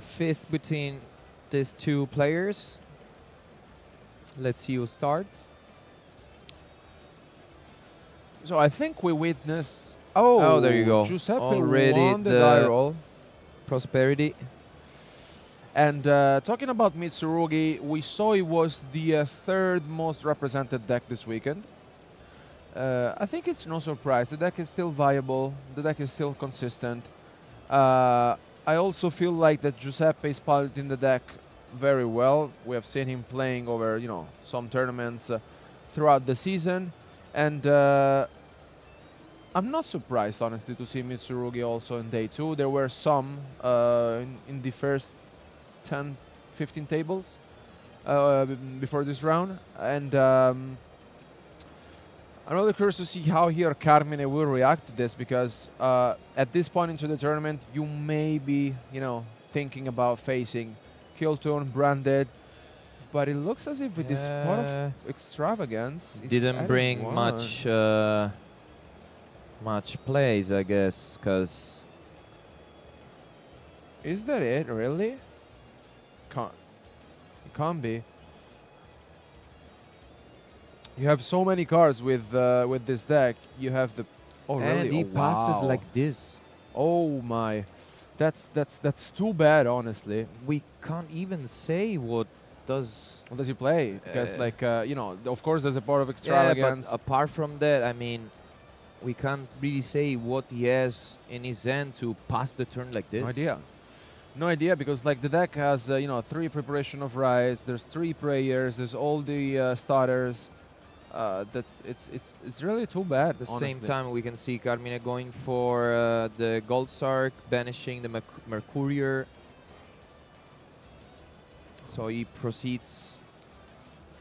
fist between these two players. Let's see who starts. So I think we witnessed. Oh, there you go. Giuseppe Already won the die roll. prosperity. And talking about Mitsurugi, we saw it was the third most represented deck this weekend. I think it's no surprise. The deck is still viable. The deck is still consistent. I also feel like that Giuseppe is piloting the deck very well. We have seen him playing over, some tournaments throughout the season, and I'm not surprised, honestly, to see Mitsurugi also in day 2. There were some in the first 10, 15 tables before this round, and I'm really curious to see how here Carmine will react to this, because at this point into the tournament, you may be, thinking about facing Kilton, Branded, but it looks as if with this pot of extravagance, it's Didn't adding bring one. much plays, I guess, because Is that it, really? It can't be. You have so many cards with this deck. You have the really? and he passes wow. like this. Oh my, that's too bad, honestly. We can't even say what does. What does he play? Because of course there's a part of Yeah, extravagance. but apart from that, I mean, we can't really say what he has in his hand to pass the turn like this. No idea, because the deck has 3 preparation of rites. There's 3 prayers. There's all the starters. It's really too bad. At the honestly. same time, we can see Carmine going for the Gold Sark, banishing the Mercurier. So he proceeds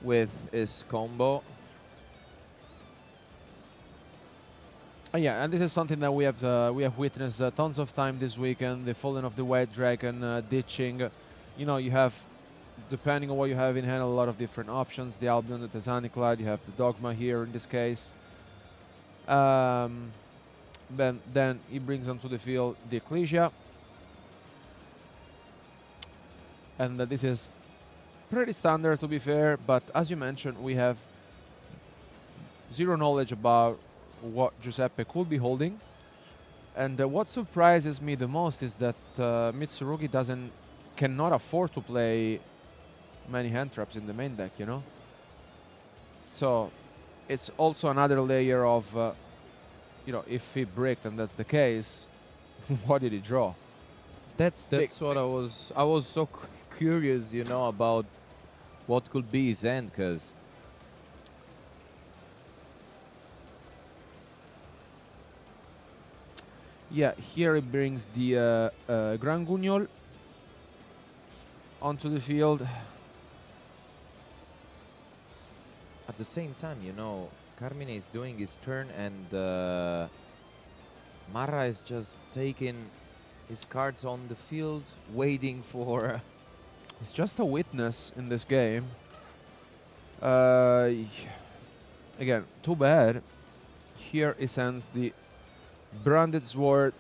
with his combo. Yeah, and this is something that we have witnessed tons of time this weekend. The falling of the White Dragon, ditching. You have, depending on what you have in hand, a lot of different options. The Albion, the Titaniclad, you have the Dogma here in this case. Then he brings onto the field the Ecclesia. And this is pretty standard, to be fair, but as you mentioned, we have zero knowledge about what Giuseppe could be holding. And what surprises me the most is that Mitsurugi cannot afford to play many hand traps in the main deck, So it's also another layer of, if he bricked and that's the case, what did he draw? That's what I was so curious, about what could be his end, because yeah, here he brings the Gran Guignol onto the field. at the same time, Carmine is doing his turn, and Marra is just taking his cards on the field, waiting for. It's just a witness in this game. Again, too bad. Here he sends the Branded Sword.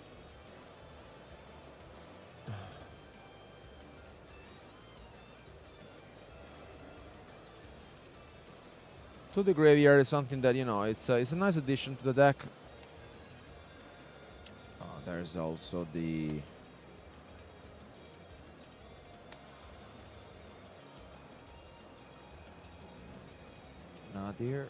To the graveyard is something that, it's a nice addition to the deck. There's also the. Nadir.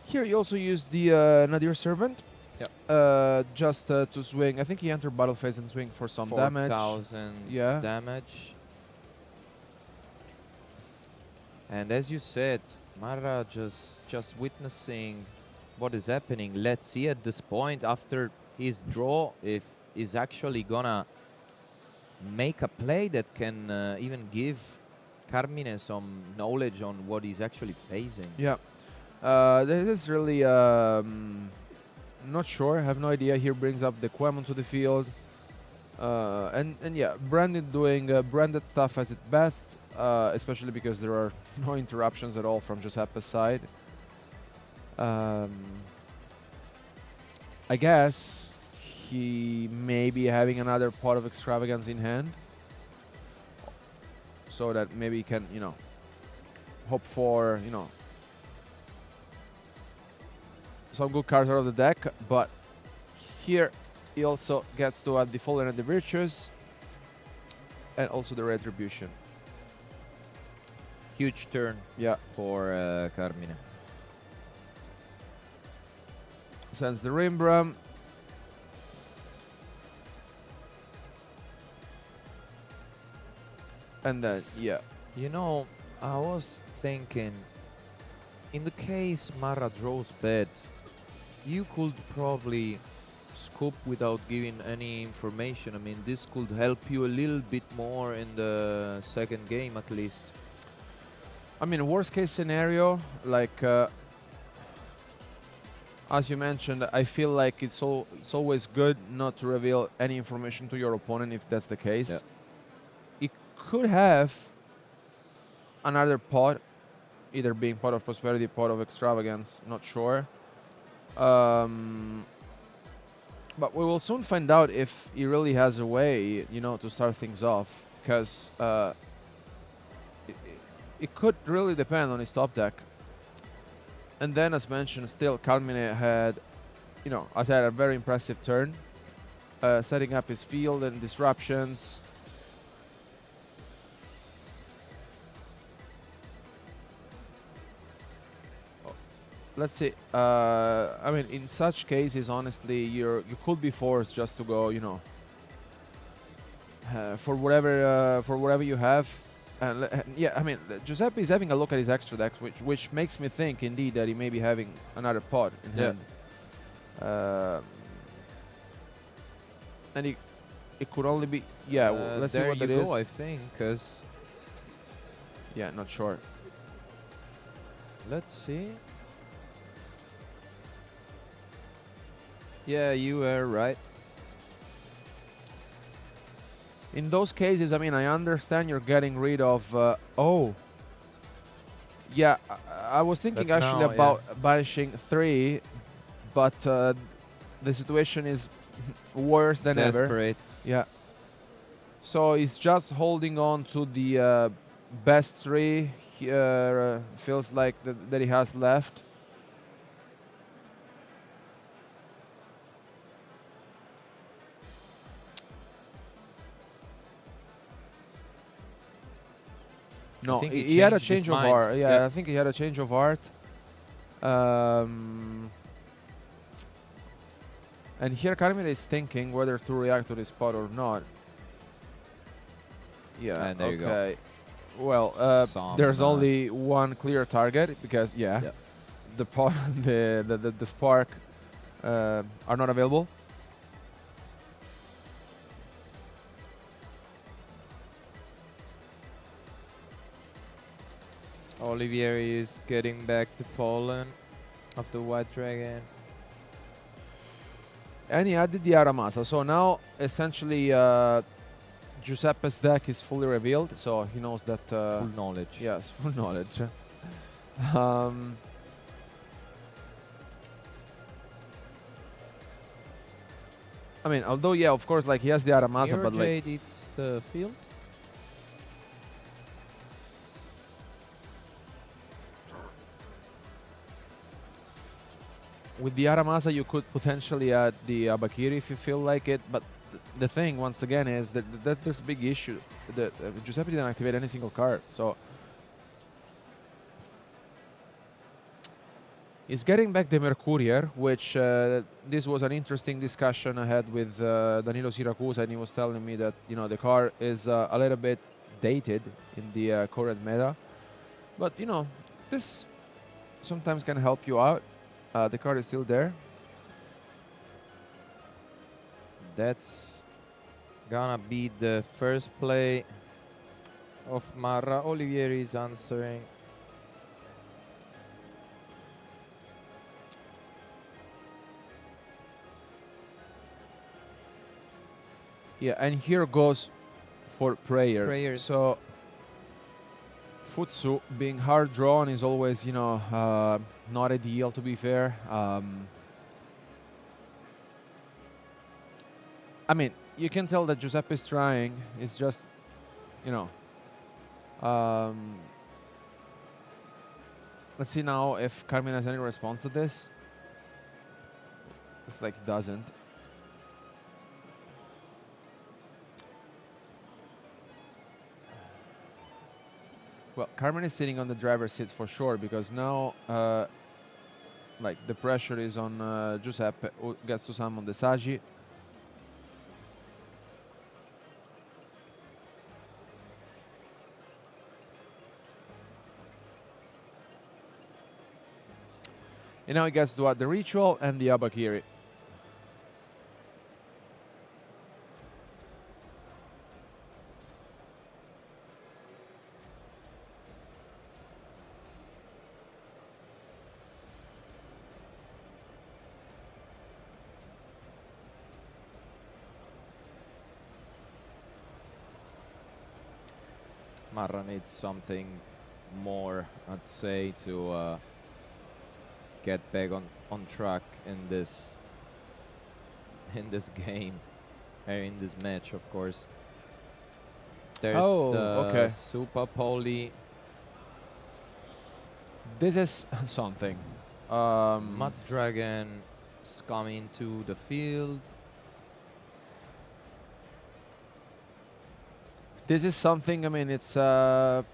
Here he also used the Nadir Servant. Just to swing. I think he entered battle phase and swing for some damage. 4,000 Yeah. damage. And as you said, Marra just witnessing what is happening. Let's see at this point, after his draw, if he's actually gonna make a play that can even give Carmine some knowledge on what he's actually facing. Yeah. This is really not sure. Have no idea. Here brings up the Quemon to the field. And yeah, Branded doing branded stuff as its best, especially because there are no interruptions at all from Giuseppe's side. I guess he may be having another pot of extravagance in hand, so that maybe he can, hope for, some good cards out of the deck. But here he also gets to add the Fallen and the Virtuous, and also the Retribution. Huge turn Yeah. for Carmine. Sends the Rimbram. And then, yeah. You know, I was thinking, in the case Mara draws bets, you could probably scoop without giving any information. I mean, this could help you a little bit more in the second game at least. I mean, worst case scenario, like as you mentioned, I feel like it's always good not to reveal any information to your opponent if that's the case. Yeah. It could have another pot, either being pot of prosperity, pot of extravagance, not sure. But we will soon find out if he really has a way, to start things off, because it could really depend on his top deck. And then, as mentioned, still Carmine had, as I had a very impressive turn, setting up his field and disruptions. Let's see. I mean, in such cases, honestly, you could be forced just to go, for whatever you have. And yeah, I mean, Giuseppe is having a look at his extra decks, which makes me think indeed that he may be having another pod in hand. And it could only be let's see there what you that is. go, I think, because Yeah, not sure. let's see. Yeah, you were right. In those cases, I mean, I understand you're getting rid of. Yeah, I was thinking But actually now, about banishing 3, but the situation is worse than ever. Desperate. Yeah. So he's just holding on to the best 3. Feels like that he has left. No, think he had a changed his change of mind. heart. Yeah, Yeah. I think he had a change of heart. And here Carmine is thinking whether to react to this pot or not. Yeah, And there you go. okay. Well, Some, there's only one clear target because, Yeah. the pot, the spark are not available. Olivieri is getting back to Fallen of the White Dragon. And he added the Aramasa. So now, essentially, Giuseppe's deck is fully revealed. So he knows that... Full knowledge. Yes, full knowledge. I mean, although, yeah, of course, like, he has the Aramasa, Mirror but, like... Jade eats the field. With the Aramasa, you could potentially add the Abakiri if you feel like it, but the thing, once again, is that there's a big issue. That Giuseppe didn't activate any single card, so... He's getting back the Mercurier, which this was an interesting discussion I had with Danilo Siracusa, and he was telling me that, the card is a little bit dated in the current meta. But, this sometimes can help you out. The card is still there. That's gonna be the first play of Marra. Olivieri is answering. Yeah, and here goes for prayers. Prayers. So Futsu being hard drawn is always, not ideal, to be fair. I mean, you can tell that Giuseppe's trying. It's just, you know. Let's see now if Carmen has any response to this. It's like it doesn't. Well, Carmen is sitting on the driver's seat for sure because now, like the pressure is on Giuseppe, who gets to summon the Sagi. And now he gets to add the ritual and the Abakiri. Marra needs something more, I'd say, to get back on track in this game, in this match, of course. There's the Super Poly. This is something. Mud Dragon is coming to the field. This is something. I mean, it's okay,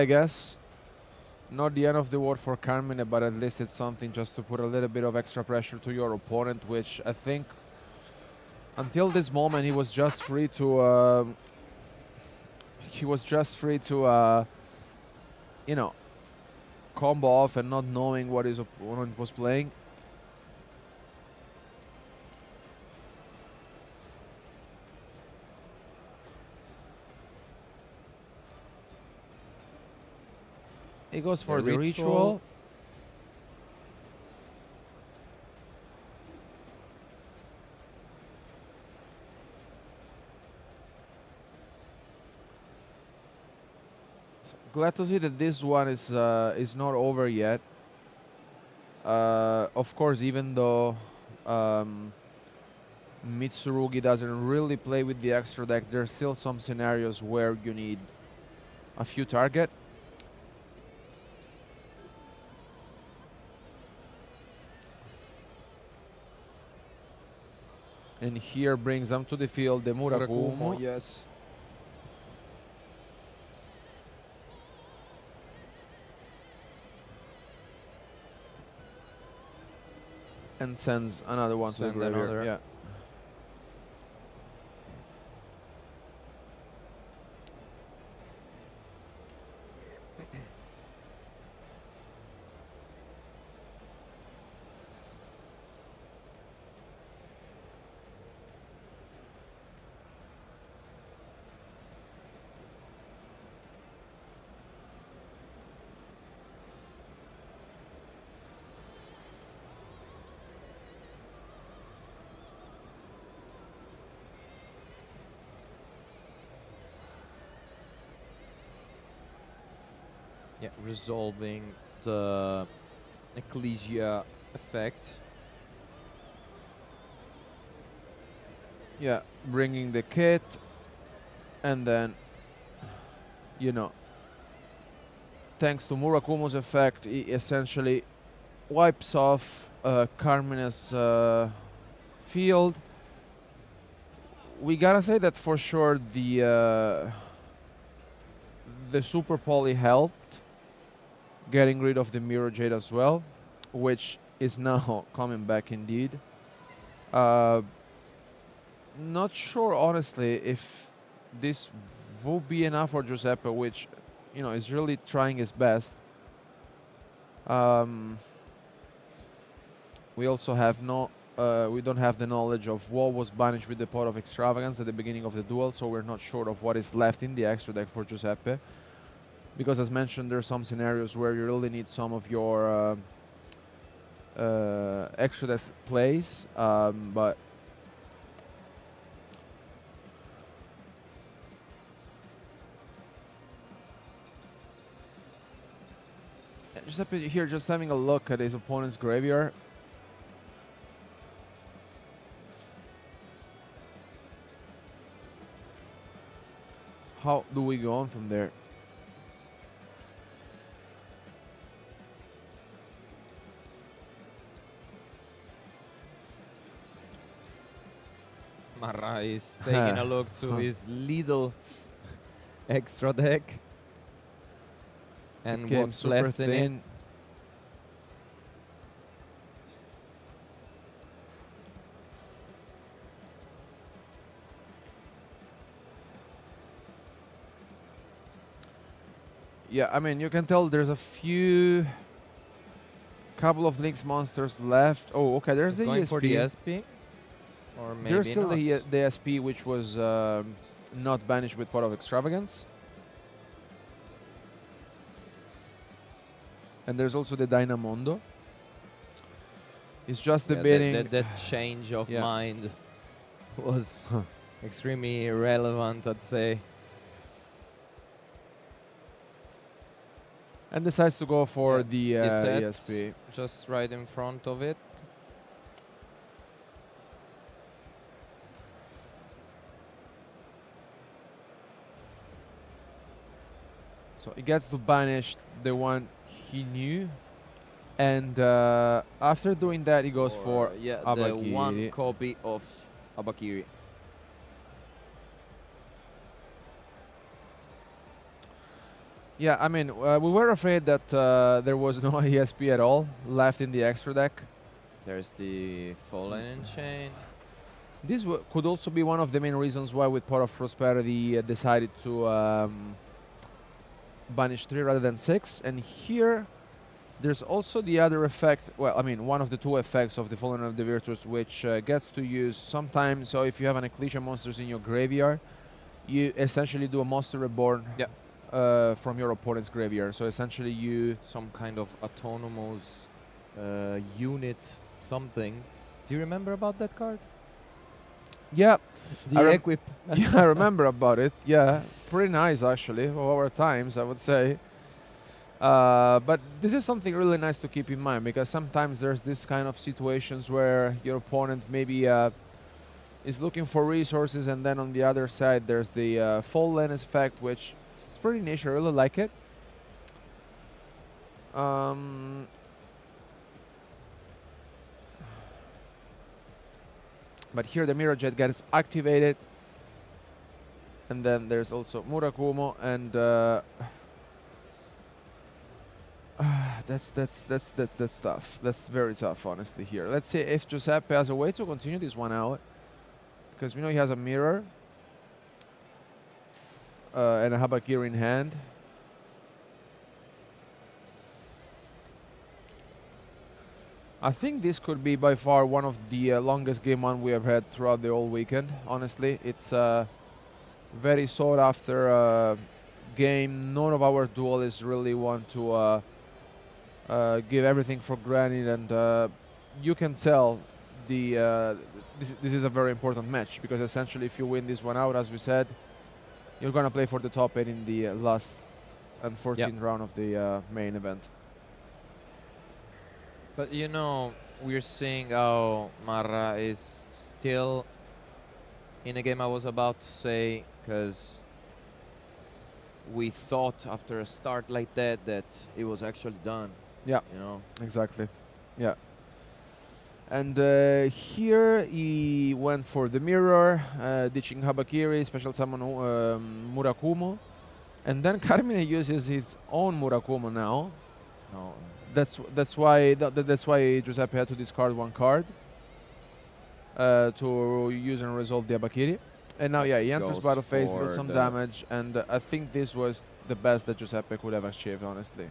I guess. Not the end of the world for Carmine, but at least it's something just to put a little bit of extra pressure to your opponent, which I think until this moment he was just free to combo off and not knowing what his opponent was playing. He goes for the ritual. So glad to see that this one is not over yet. Of course, even though Mitsurugi doesn't really play with the extra deck, there's still some scenarios where you need a few target. And here brings them to the field, the Murakumo. Yes. And sends another one to the graveyard. Yeah. Yeah, resolving the Ecclesia effect. Yeah, bringing the kit, and then, thanks to Murakumo's effect, he essentially wipes off Carmine's field. We gotta say that for sure the Super Poly helped getting rid of the Mirror Jade as well, which is now coming back indeed. Not sure, honestly, if this will be enough for Giuseppe, which, is really trying his best. We also have we don't have the knowledge of what was banished with the Pot of Extravagance at the beginning of the duel, so we're not sure of what is left in the extra deck for Giuseppe. Because as mentioned, there are some scenarios where you really need some of your extra deck plays, but Just up here, just having a look at his opponent's graveyard. How do we go on from there? Marra is taking a look to his little extra deck and Became what's super left in it. thin. Yeah, I mean, you can tell there's a couple of Lynx monsters left. Oh, okay, there's He's the going ESP. for the SP, or maybe There's still not. the SP, which was not banished with Pot of Extravagance. And there's also the Dynamondo. It's just debating. That change of Yeah. mind was extremely relevant, I'd say. And decides to go for Yeah, the sets ESP. just right in front of it. So he gets to banish the one he knew. And after doing that, he goes for yeah, the Abakiri. one copy of Abakiri. Yeah, I mean, we were afraid that there was no ESP at all left in the extra deck. There's the Fallen in Chain. This could also be one of the main reasons why with Pot of Prosperity decided to banish 3 rather than 6. And here, there's also the other effect. Well, I mean, one of the 2 effects of the Fallen of the Virtuous, which gets to use sometimes. So if you have an Ecclesia monsters in your graveyard, you essentially do a Monster Reborn. Yeah. From your opponent's graveyard. So essentially you... Some kind of autonomous unit something. Do you remember about that card? Yeah. The Equip. Yeah, I remember about it. Yeah, pretty nice actually, of our times, I would say. But this is something really nice to keep in mind, because sometimes there's this kind of situations where your opponent maybe is looking for resources, and then on the other side there's the Fallen effect, which is pretty niche. I really like it. But here the Mirror Jet gets activated, and then there's also Murakumo, and that's tough. That's very tough, honestly. Here, let's see if Giuseppe has a way to continue this one out, because we know he has a mirror and a Habakiri in hand. I think this could be by far one of the longest game one we have had throughout the whole weekend. Honestly, it's a very sought after game. None of our duelists really want to give everything for granted, and you can tell this is a very important match, because essentially if you win this one out, as we said, you're gonna play for the top 8 in the last and 14th round of the main event. But you know, we're seeing how Marra is still in a game I was about to say, because we thought after a start like that it was actually done. Yeah, you know. exactly. Yeah. And here he went for the mirror, ditching Habakiri, special summon Murakumo. And then Carmine uses his own Murakumo now. No. That's why Giuseppe had to discard one card to use and resolve the Habakiri. And now, yeah, he enters battle phase, does some damage, and I think this was the best that Giuseppe could have achieved, honestly.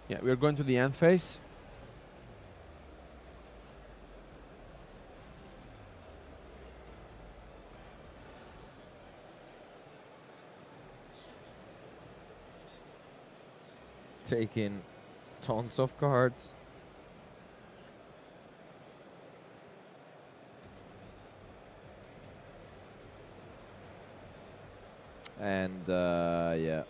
Yeah, we are going to the end phase. Taking tons of cards. And yeah.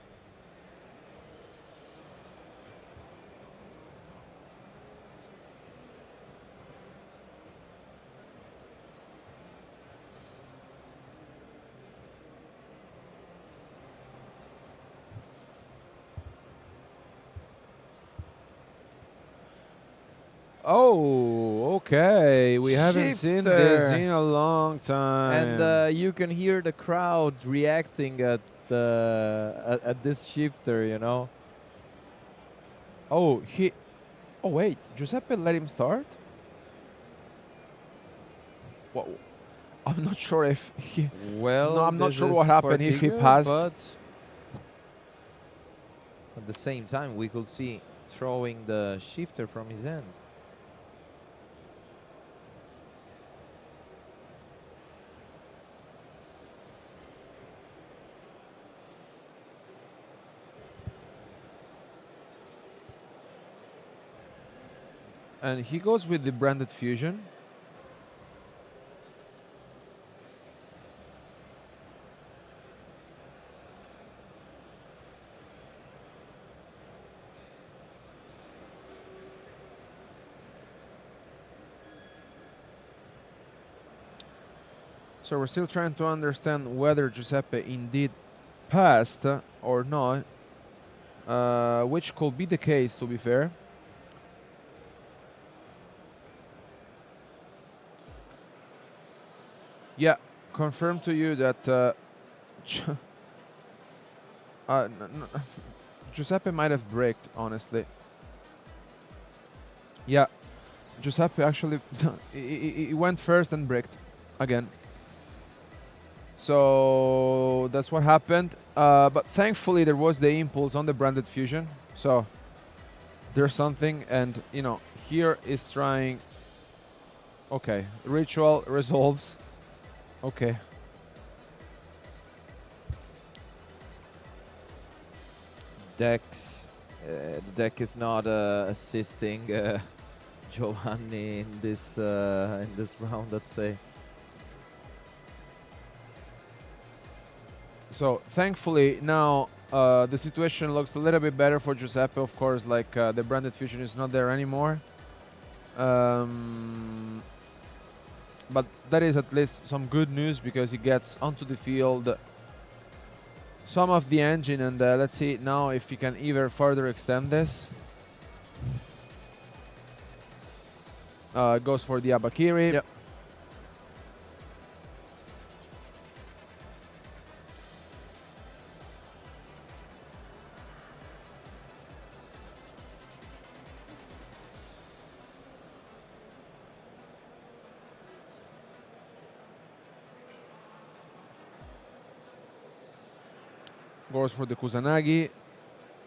Oh, okay. We haven't seen this Shifter. in a long time. And you can hear the crowd reacting at this shifter, you know. Oh, he. Oh wait, Giuseppe let him start. What? I'm not sure if he. No, Well, I'm not this sure what is happened if he particular, passed. but at the same time, we could see throwing the shifter from his hand. And he goes with the branded fusion. So we're still trying to understand whether Giuseppe indeed passed or not, which could be the case, to be fair. Yeah, confirm to you that Giuseppe might have braked, honestly. Yeah, Giuseppe actually he went first and braked again. So that's what happened. But thankfully there was the impulse on the branded fusion. So there's something, and you know, here is trying. Okay, ritual resolves. Okay. The deck is not assisting Giovanni in this round, let's say. So thankfully now the situation looks a little bit better for Giuseppe. Of course, like the branded fusion is not there anymore. But that is at least some good news because he gets onto the field some of the engine, and let's see now if he can even further extend this. Goes for the Abakiri. Yep. Goes for the Kusanagi.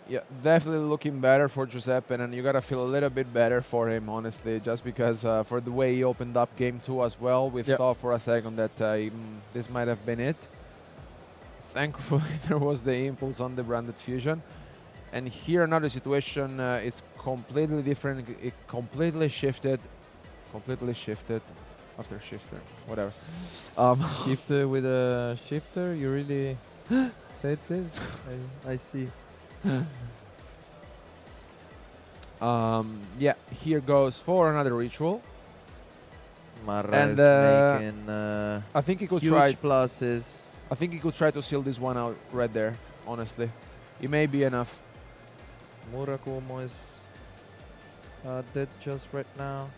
Yeah, definitely looking better for Giuseppe, and you gotta feel a little bit better for him, honestly, just because for the way he opened up game 2 as well. We Yep. thought for a second that this might have been it. Thankfully, there was the impulse on the branded fusion. And here another situation, it's completely different. It completely shifted. Completely shifted. After shifter, whatever. Shifter with a shifter? You really said this? I see. Yeah, here goes for another ritual. Marra And, is making I think he could huge try. pluses. I think he could try to seal this one out right there. Honestly, it may be enough. Murakumo is dead just right now.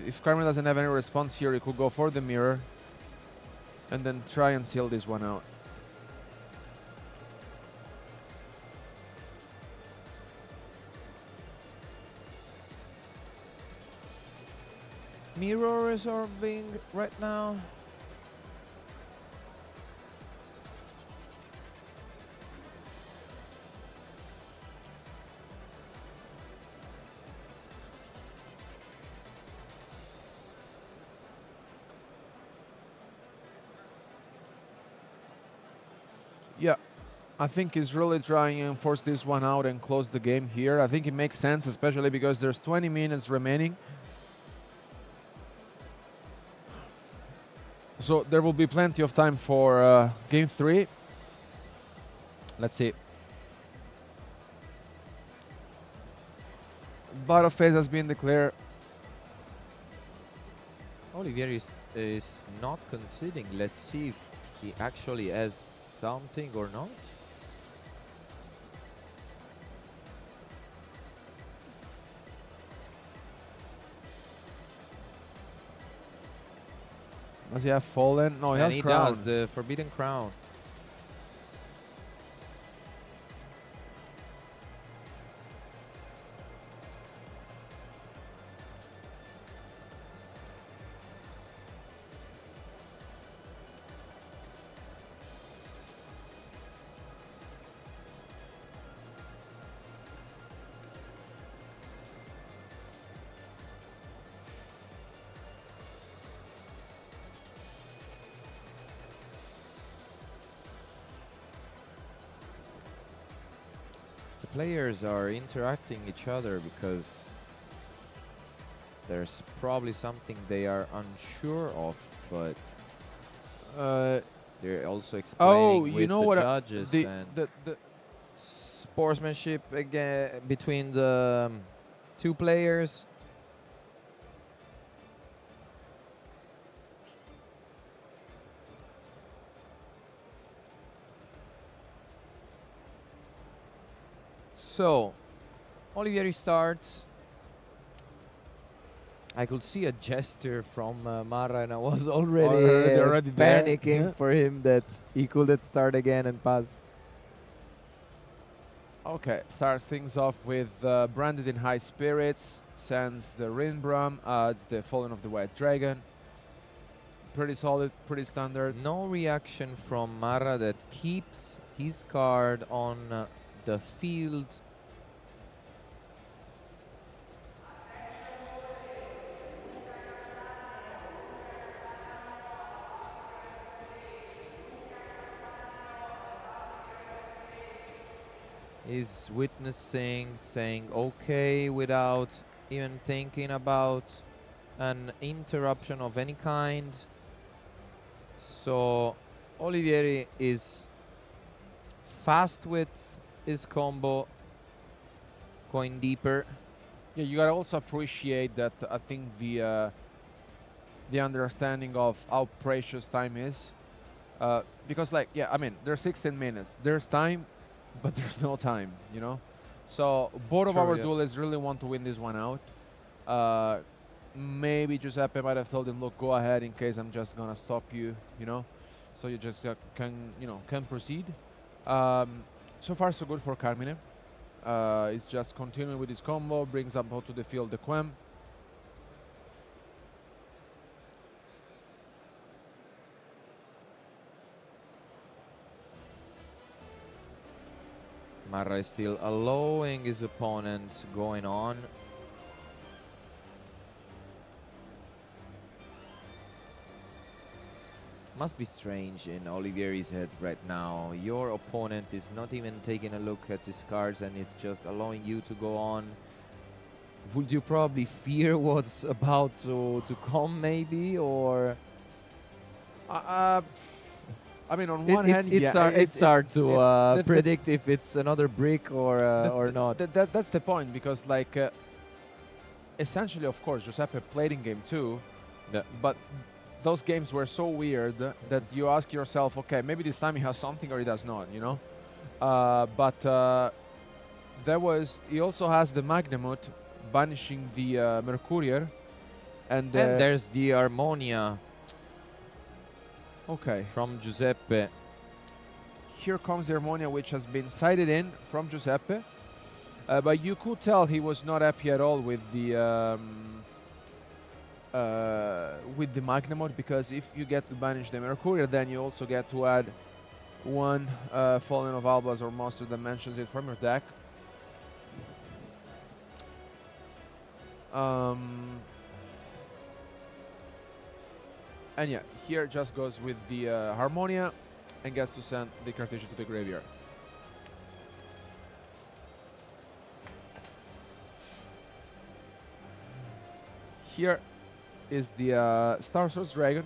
If Carmen doesn't have any response here, he could go for the mirror and then try and seal this one out. Mirror is orbiting right now. Yeah, I think he's really trying and force this one out and close the game here. I think it makes sense, especially because there's 20 minutes remaining. So there will be plenty of time for game 3. Let's see. Battle phase has been declared. Olivier is not conceding. Let's see if he actually has something or not. Does he have fallen? No, he And has he crown. does, the Forbidden Crown. The players are interacting each other because there's probably something they are unsure of, but Uh, they're also oh, explaining you with know the what? judges and The sportsmanship again between the two players. So, Olivieri starts. I could see a gesture from Mara, and I was Already there, panicking yeah. for him that he couldn't start again and pass. Okay, starts things off with Branded in High Spirits, sends the Rinbram, adds the Fallen of the White Dragon. Pretty solid, pretty standard. No reaction from Mara that keeps his card on the field. Is witnessing, saying okay without even thinking about an interruption of any kind. So Olivieri is fast with his combo, going deeper. Yeah, you gotta also appreciate that. I think the understanding of how precious time is, because like yeah, I mean there's 16 minutes. There's time, but there's no time. You know, so both of True, our yeah. duelists really want to win this one out. Maybe Giuseppe might have told him, look, go ahead in case I'm just gonna stop you. You know, so you just can proceed. So far so good for Carmine. He's just continuing with his combo, brings up to the field the Quem. Marra is still allowing his opponent going on. Must be strange in Olivieri's head right now. Your opponent is not even taking a look at his cards and is just allowing you to go on. Would you probably fear what's about to come, maybe, or? I mean, on one hand, it's hard to it's predict if it's another brick or not. That's the point, because like essentially, of course, Giuseppe played in game 2, Yeah. but those games were so weird that you ask yourself, okay, maybe this time he has something or he does not, you know. But he also has the Magnamut banishing the Mercurier, and there's the Harmonia okay. from Giuseppe. Here comes the Harmonia, which has been sided in from Giuseppe. But you could tell he was not happy at all with the Magnamod, because if you get to banish the Mercurier, then you also get to add one Fallen of Albas or monster that mentions it from your deck. And yeah, here just goes with the Harmonia and gets to send the Cartesian to the graveyard. Here is the Star Source Dragon.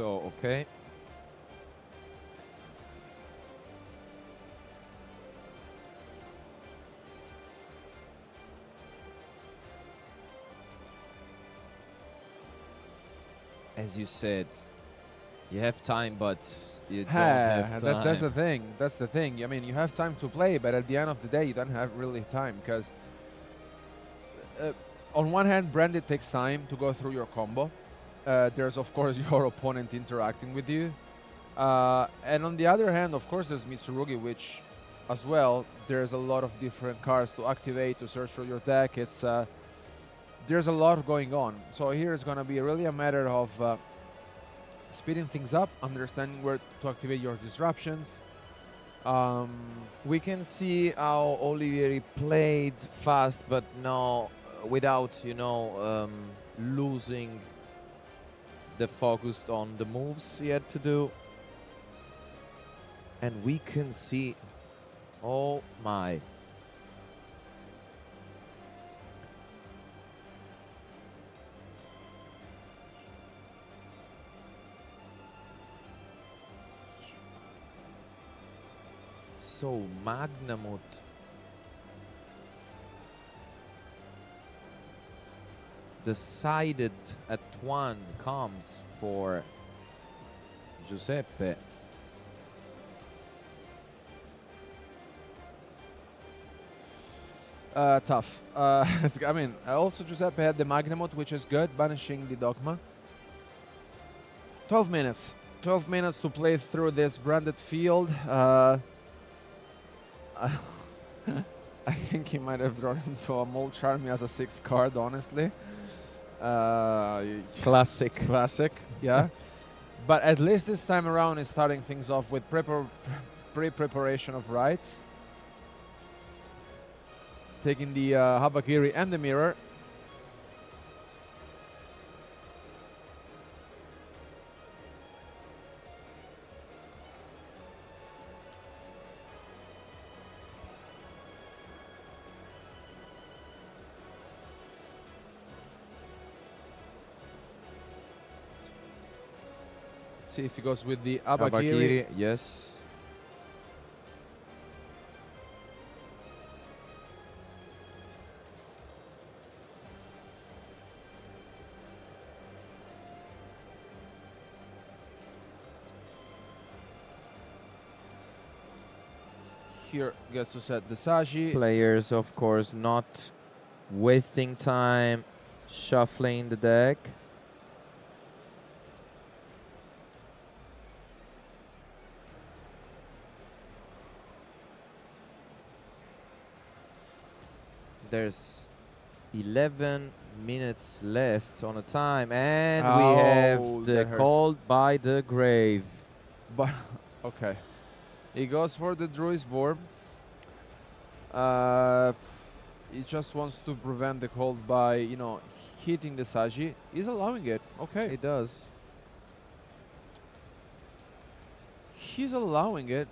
So, okay. As you said, you have time, but you don't have That's the time. thing. That's the thing. I mean, you have time to play, but at the end of the day, you don't have really time because, uh, on one hand, Branded takes time to go through your combo. There's of course your opponent interacting with you, and on the other hand, of course, there's Mitsurugi, which, as well, there's a lot of different cards to activate to search through your deck. It's there's a lot going on. So here it's gonna be really a matter of speeding things up, understanding where to activate your disruptions. We can see how Olivieri played fast, but no, without, losing the focus on the moves he had to do. And we can see, oh my. So Magnamut decided at one comes for Giuseppe. Tough. I mean, also Giuseppe had the Magnamut, which is good, banishing the Dogma. 12 minutes. 12 minutes to play through this branded field. I think he might have drawn into a Mole Charmy as a 6th card, honestly. Classic. Classic, yeah. But at least this time around is starting things off with pre-preparation of rights. Taking the Habakiri and the Mirror. See if he goes with the Abakiri. Yes. Here gets to set the Saji. Players, of course, not wasting time shuffling the deck. There's 11 minutes left on a time, and we have the Called by the Grave. But okay, he goes for the Druid's Vorb. He just wants to prevent the Called by, hitting the Saji. He's allowing it. Okay, It does. he's allowing it.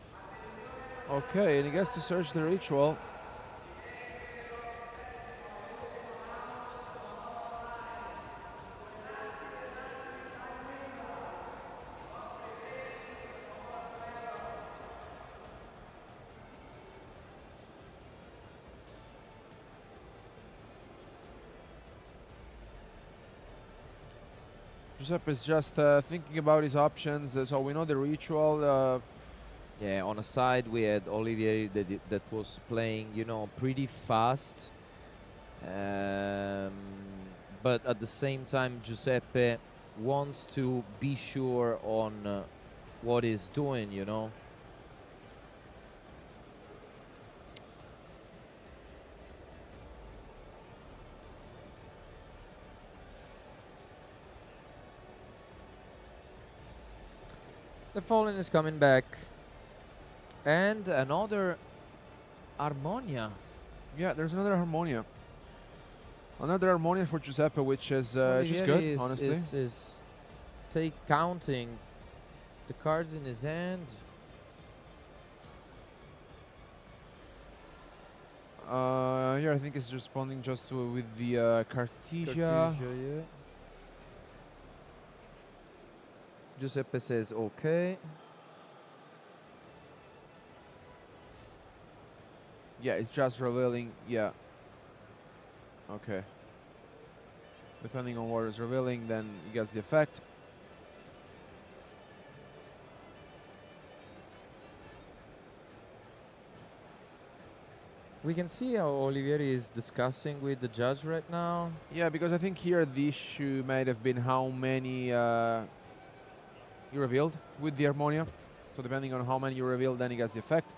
Okay, and he gets to search the ritual. Giuseppe's just thinking about his options. So we know the ritual. Yeah, on a side we had Olivier that was playing, pretty fast. But at the same time, Giuseppe wants to be sure on what he's doing, The Fallen is coming back. And another Harmonia. Yeah, there's another Harmonia. Another Harmonia for Giuseppe, which is just good, honestly. Is counting the cards in his hand. Here I think it's responding just with the Cartesia. Yeah. Giuseppe says okay. Yeah, it's just revealing. Yeah. Okay. Depending on what it's revealing, then it gets the effect. We can see how Olivieri is discussing with the judge right now. Yeah, because I think here the issue might have been how many you revealed with the Harmonia. So depending on how many you reveal, then it gets the effect.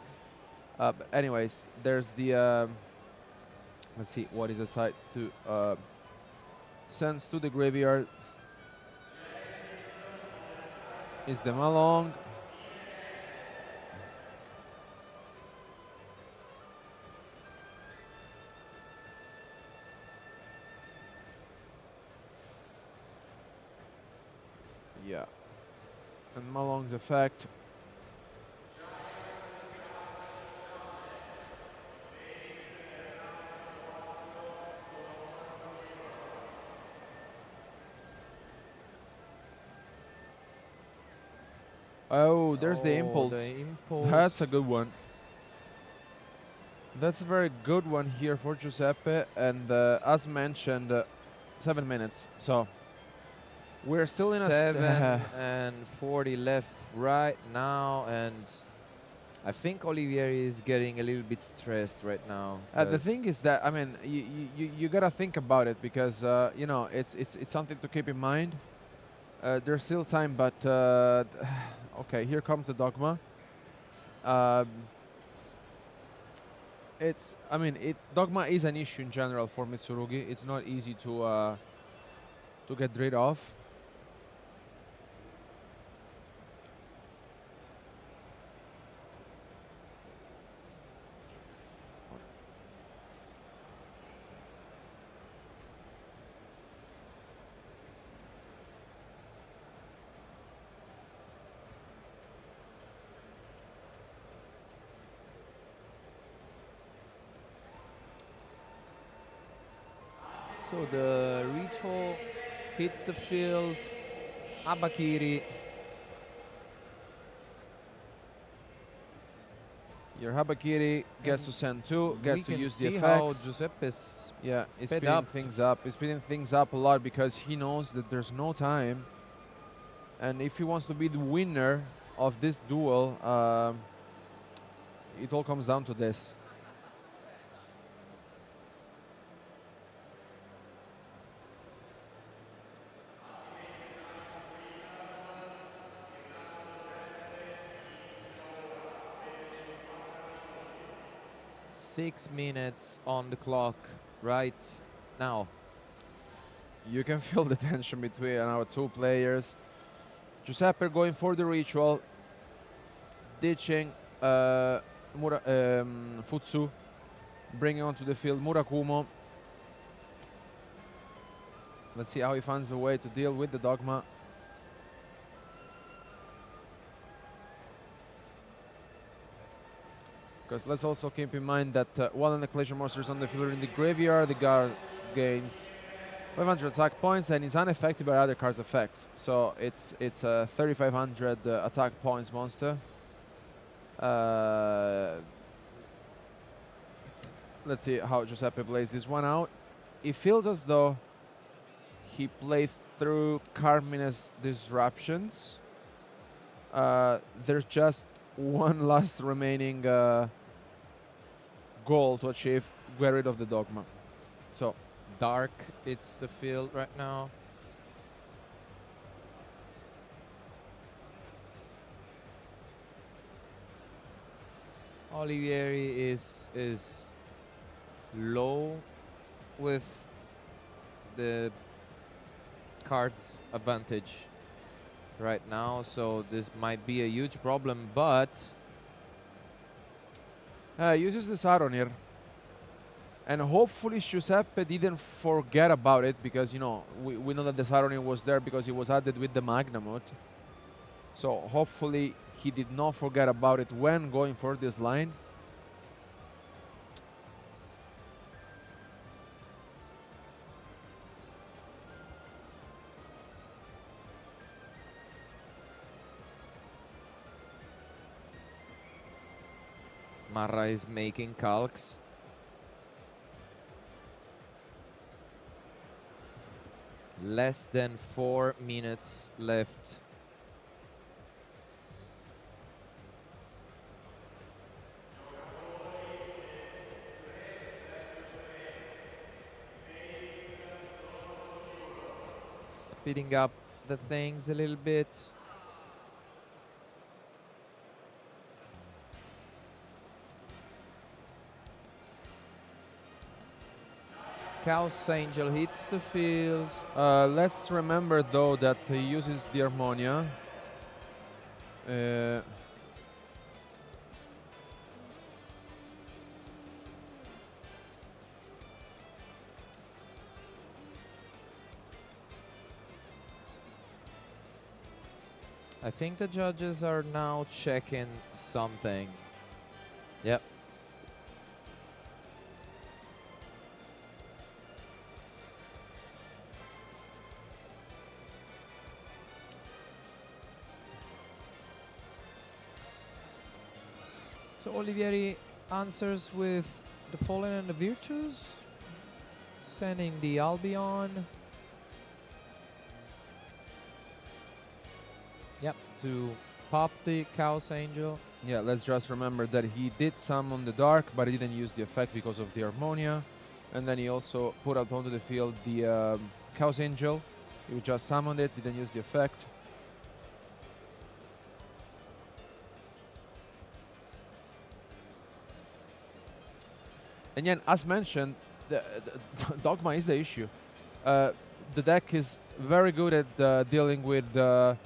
But anyways, there's the let's see what is aside to sends to the graveyard is the Malong. Yeah, and Malong's effect. Oh, there's the impulse. The impulse. That's a good one. That's a very good one here for Giuseppe, and as mentioned, 7 minutes. So we're still in a 7:40 left right now, and I think Olivieri is getting a little bit stressed right now. The thing is that I mean, you gotta think about it because you know it's something to keep in mind. There's still time, but okay, here comes the dogma. It's I mean, dogma is an issue in general for Mitsurugi. It's not easy to get rid of. So the ritual hits the field. Abakiri. Your Habakiri gets to send 2, gets to use the We can see how effects. Giuseppe's Yeah, it's sped speeding up. things up. It's speeding things up a lot because he knows that there's no time. And if he wants to be the winner of this duel, it all comes down to this. Six minutes on the clock right now. You can feel the tension between our two players. Giuseppe going for the ritual, ditching Futsu, bringing onto the field Murakumo. Let's see how he finds a way to deal with the dogma. Because let's also keep in mind that while an Ecclesia monster is on the field or in the graveyard, the guard gains 500 attack points and is unaffected by other cards' effects. So it's a 3,500 attack points monster. Let's see how Giuseppe plays this one out. It feels as though he played through Carmine's disruptions. There's just one last remaining goal to achieve, get rid of the dogma. So Dark, it's the field right now. Olivieri is low with the cards advantage right now, so this might be a huge problem, but uses the Saronir. And hopefully Giuseppe didn't forget about it because, you know, we know that the Saronir was there because it was added with the Magnamut. So hopefully he did not forget about it when going for this line. Marra is making calcs. Less than 4 minutes left. Speeding up the things a little bit. Chaos Angel hits the field. Let's remember though that he uses the Harmonia. I think the judges are now checking something. Yep. So Olivieri answers with the Fallen and the Virtuous, sending the Albion. Yep, to pop the Chaos Angel. Yeah, let's just remember that he did summon the Dark, but he didn't use the effect because of the Harmonia. And then he also put out onto the field the Chaos Angel. He just summoned it, didn't use the effect. And then, as mentioned, the Dogma is the issue. The deck is very good at dealing with a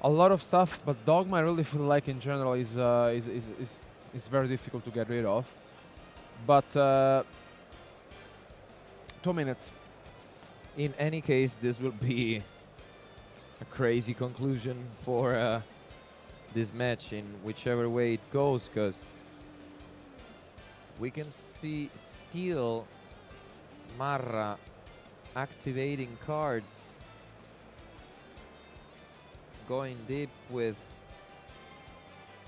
lot of stuff, but Dogma I really feel like in general is very difficult to get rid of. But 2 minutes. In any case, this will be a crazy conclusion for this match in whichever way it goes, because we can see still Marra activating cards, going deep with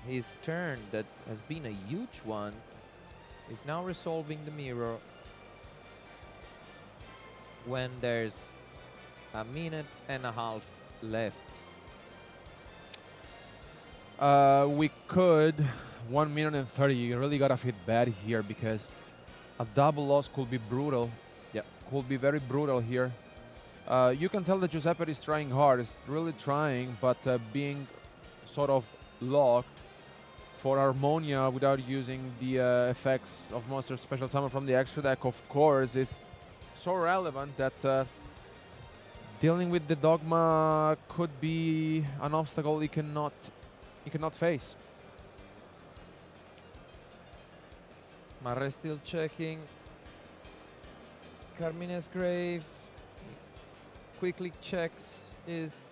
his turn that has been a huge one. Is now resolving the mirror when there's a minute and a half left. We could 1 minute and 30. You really gotta feel bad here because a double loss could be brutal. Yeah, could be very brutal here. You can tell that Giuseppe is trying hard. He's really trying, but being sort of locked for Harmonia without using the effects of Monster Special Summon from the extra deck, of course, is so relevant that dealing with the Dogma could be an obstacle he cannot face. Marra still checking. Carmine's Grave quickly checks his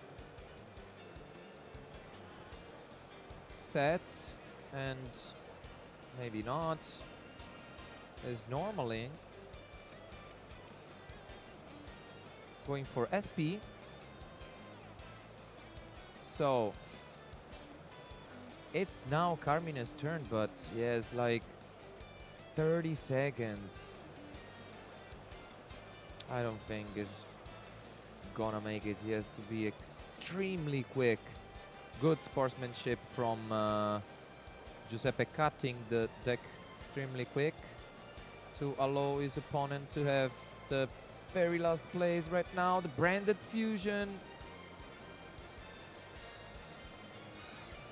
sets, and maybe not, is normally going for SP. So it's now Carmine's turn, but he has like 30 seconds. I don't think is gonna make it. He has to be extremely quick. Good sportsmanship from Giuseppe, cutting the deck extremely quick to allow his opponent to have the very last plays right now. The branded fusion.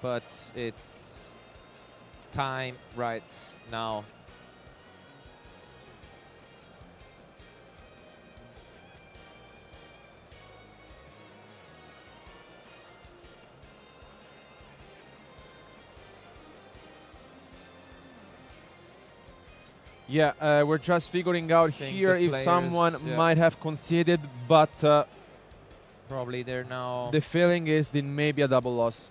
But it's time right now. Yeah, we're just figuring out here if someone might have conceded, but probably they're now. The feeling is there may be a double loss.